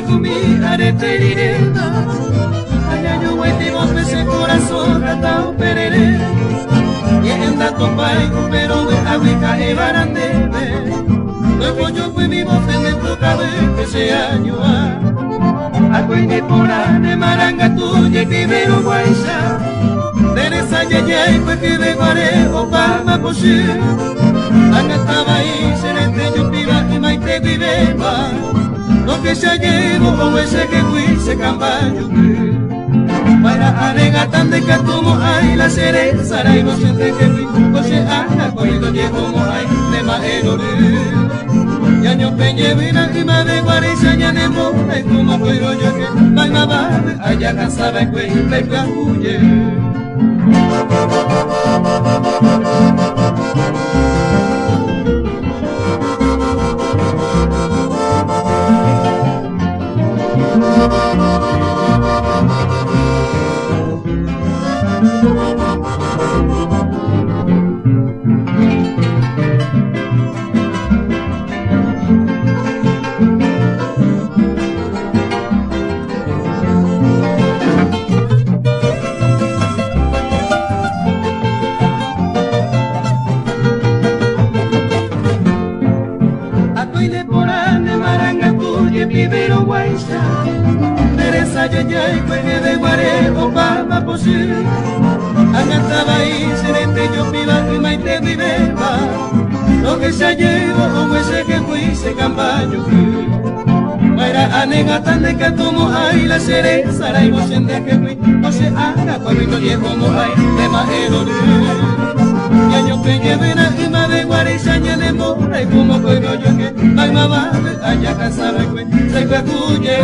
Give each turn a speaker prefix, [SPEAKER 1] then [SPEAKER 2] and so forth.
[SPEAKER 1] kumi arete irena Ayayo guaiti ese corazón ratao perere Y enda topai pero we aguica e barandebe Luego yo fui mi voz en el tocabe que se año Aguini pora de maranga tuya y primero guaisa Teresa yaya y pues que de guare o palma posi Acá estaba ahí serente yo piba y maite viveba Lo que se llevo o ese que fui se cambayo Para alega tan de catumo hay la cereza y vos siente que fui José Ana cuando llevo mo hay de maerore Yaño peñe vina y madre guarisa ya ne mora y como puedo yo que vai mamar allá cansaba y pues me cabulle Vivero guaisa Teresa yaya y cueje de guare o palma posi Acá estaba ahí serente yo piba y maite viveba Lo que se llevo o ese que fui se cambayo Para anega tan de catumo hay la cereza la ibo siente que fui No se haga cuando llevo mo hay de majero Ya yo peñe vena y madre guarisa ya de mora y como puedo yo que Ay mamá allá casaba y se cuacuye